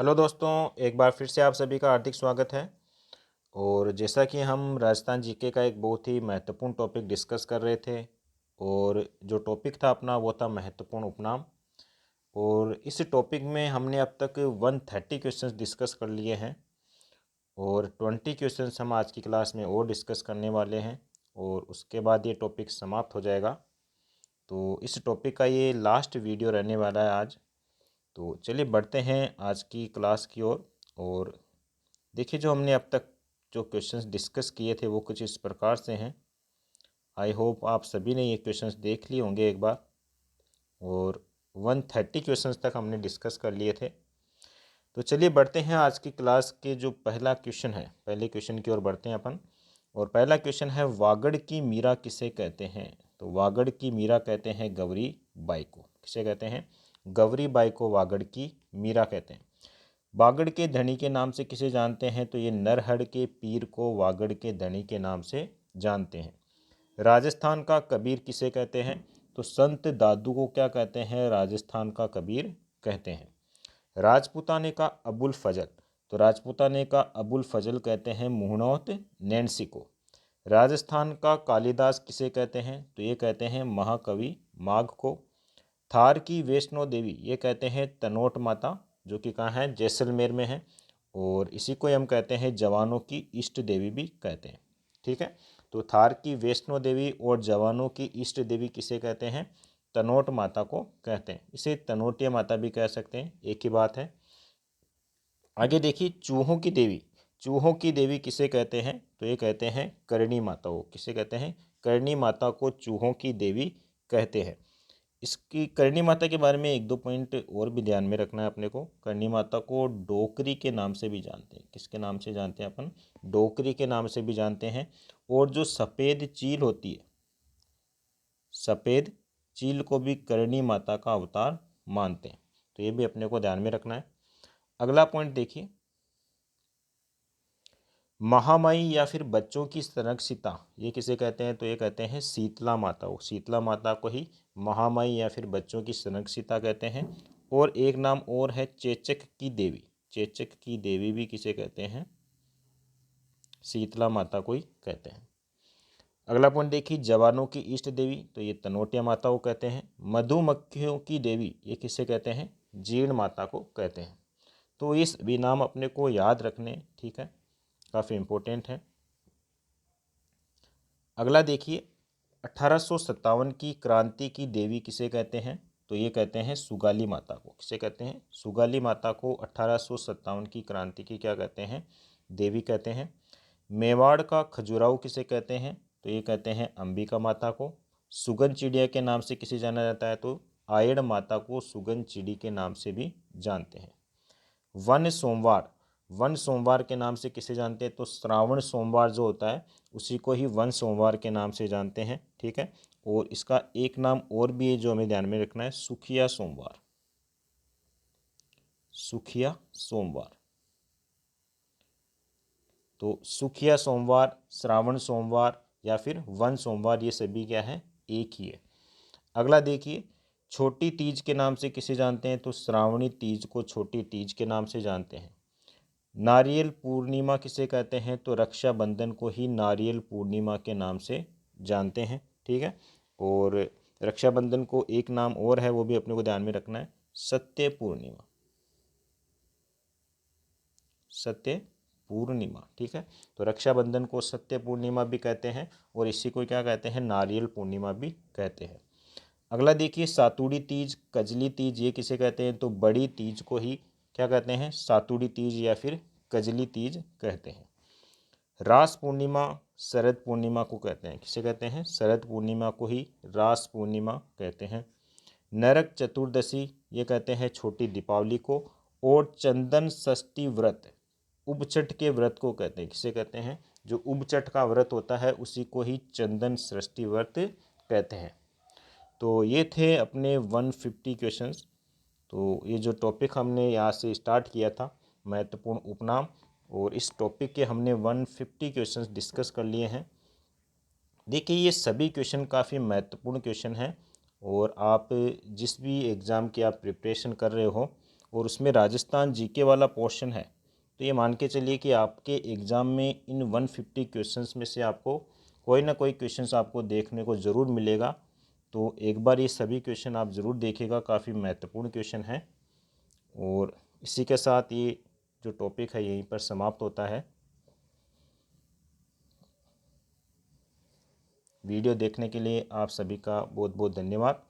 Hello दोस्तों, एक बार फिर से आप सभी का हार्दिक स्वागत है। और जैसा कि हम राजस्थान जीके का एक बहुत ही महत्वपूर्ण टॉपिक डिस्कस कर रहे थे, और जो टॉपिक था अपना वो था महत्वपूर्ण उपनाम। और इस टॉपिक में हमने अब तक 130 क्वेश्चंस डिस्कस कर लिए हैं, और 20 क्वेश्चंस हम आज की क्लास में और डिस्कस करने वाले हैं, और उसके बाद ये टॉपिक समाप्त हो जाएगा। तो इस टॉपिक का ये लास्ट वीडियो रहने वाला है आज। तो चलिए बढ़ते हैं आज की क्लास की ओर। और देखिए, जो हमने अब तक जो क्वेश्चंस डिस्कस किए थे वो कुछ इस प्रकार से हैं। आई होप आप सभी ने ये क्वेश्चंस देख लिए होंगे एक बार। और 130 क्वेश्चंस तक हमने डिस्कस कर लिए थे। तो चलिए बढ़ते हैं आज की क्लास के जो पहला क्वेश्चन है, पहले क्वेश्चन की ओर बढ़ते हैं अपन। और पहला क्वेश्चन है, वागड़ की मीरा किसे कहते हैं? तो वागड़ की मीरा कहते हैं गौरी बाई को। किसे कहते हैं? गौरी बाई को वागड़ की मीरा कहते हैं। वागड़ के धनी के नाम से किसे जानते हैं? तो ये नरहड़ के पीर को वागड़ के धनी के नाम से जानते हैं। राजस्थान का कबीर किसे कहते हैं? तो संत दादू को क्या कहते हैं? राजस्थान का कबीर कहते हैं। राजपूताने का अबुल फजल, तो राजपूताने का अबुल फजल कहते हैं मुहनोत नैन्सी को। राजस्थान का कालिदास किसे कहते हैं? तो ये कहते हैं महाकवि माघ को। थार की वैष्णो देवी ये कहते हैं तनोट माता, जो कि कहाँ है? जैसलमेर में है। और इसी को हम कहते हैं जवानों की इष्ट देवी भी कहते हैं। ठीक है, तो थार की वैष्णो देवी और जवानों की इष्ट देवी किसे कहते हैं? तनोट माता को कहते हैं। इसे तनोटिया माता भी कह सकते हैं, एक ही बात है। आगे देखिए, चूहों की देवी, चूहों की देवी किसे कहते हैं? तो ये कहते हैं करणी माता को। किसे कहते हैं? करणी माता को चूहों की देवी कहते हैं। इसकी करणी माता के बारे में एक दो पॉइंट और भी ध्यान में रखना है अपने को। करणी माता को डोकरी के नाम से भी जानते हैं। किसके नाम से जानते हैं अपन? डोकरी के नाम से भी जानते हैं। और जो सफ़ेद चील होती है, सफ़ेद चील को भी करणी माता का अवतार मानते हैं। तो ये भी अपने को ध्यान में रखना है। अगला पॉइंट देखिए, महामाई या फिर बच्चों की संरक्षिता ये किसे कहते हैं? तो ये कहते हैं शीतला माता को। शीतला माता को ही महामाई या फिर बच्चों की संरक्षिता कहते हैं। और एक नाम और है चेचक की देवी। चेचक की देवी भी किसे कहते हैं? शीतला माता को ही कहते हैं। अगला पॉइंट देखिए, जवानों की इष्ट देवी, तो ये तनोटिया माता को कहते हैं। मधुमक्खियों की देवी ये किसे कहते हैं? जीर्ण माता को कहते हैं। तो इस भी नाम अपने को याद रखने, ठीक है, काफ़ी इम्पोर्टेंट है। अगला देखिए, 1857 की क्रांति की देवी किसे कहते हैं? तो ये कहते हैं सुगाली माता को। किसे कहते हैं? सुगाली माता को 1857 की क्रांति की क्या कहते हैं? देवी कहते हैं। मेवाड़ का खजुराहो किसे कहते हैं? तो ये कहते हैं अंबिका माता को। सुगन चिड़िया के नाम से किसे जाना जाता है? तो आयड़ माता को सुगन चिड़ी के नाम से भी जानते हैं। वन सोमवार, वन सोमवार के नाम से किसे जानते हैं? तो श्रावण सोमवार जो होता है उसी को ही वन सोमवार के नाम से जानते हैं। ठीक है, और इसका एक नाम और भी है जो हमें ध्यान में रखना है, सुखिया सोमवार। सुखिया सोमवार, तो सुखिया सोमवार, श्रावण सोमवार या फिर वन सोमवार, ये सभी क्या है? एक ही है। अगला देखिए, छोटी तीज के नाम से किसे जानते हैं? तो श्रावणी तीज को छोटी तीज के नाम से जानते हैं। नारियल पूर्णिमा किसे कहते हैं? तो रक्षाबंधन को ही नारियल पूर्णिमा के नाम से जानते हैं। ठीक है, और रक्षाबंधन को एक नाम और है, वो भी अपने को ध्यान में रखना है, सत्य पूर्णिमा। सत्य पूर्णिमा, ठीक है। तो रक्षाबंधन को सत्य पूर्णिमा भी कहते हैं, और इसी को क्या कहते हैं? नारियल पूर्णिमा भी कहते हैं। अगला देखिए, सातुड़ी तीज, कजली तीज, ये किसे कहते हैं? तो बड़ी तीज को ही क्या कहते हैं? सातुड़ी तीज या फिर कजली तीज कहते हैं। रास पूर्णिमा, शरद पूर्णिमा को कहते हैं। किसे कहते हैं? शरद पूर्णिमा को ही रास पूर्णिमा कहते हैं। नरक चतुर्दशी ये कहते हैं छोटी दीपावली को। और चंदन षष्ठी व्रत, उपचट के व्रत को कहते हैं। किसे कहते हैं? जो उपचट का व्रत होता है उसी को ही चंदन षष्ठी व्रत कहते हैं। तो ये थे अपने 150 क्वेश्चंस। तो ये जो टॉपिक हमने यहाँ से स्टार्ट किया था, महत्वपूर्ण उपनाम, और इस टॉपिक के हमने 150 क्वेश्चंस डिस्कस कर लिए हैं। देखिए, ये सभी क्वेश्चन काफ़ी महत्वपूर्ण क्वेश्चन हैं, और आप जिस भी एग्ज़ाम की आप प्रिपरेशन कर रहे हो और उसमें राजस्थान जीके वाला पोर्शन है, तो ये मान के चलिए कि आपके एग्ज़ाम में इन 150 क्वेश्चंस में से आपको कोई ना कोई क्वेश्चंस आपको देखने को ज़रूर मिलेगा। तो एक बार ये सभी क्वेश्चन आप ज़रूर देखिएगा, काफ़ी महत्वपूर्ण क्वेश्चन है। और इसी के साथ ये जो टॉपिक है यहीं पर समाप्त होता है। वीडियो देखने के लिए आप सभी का बहुत बहुत धन्यवाद।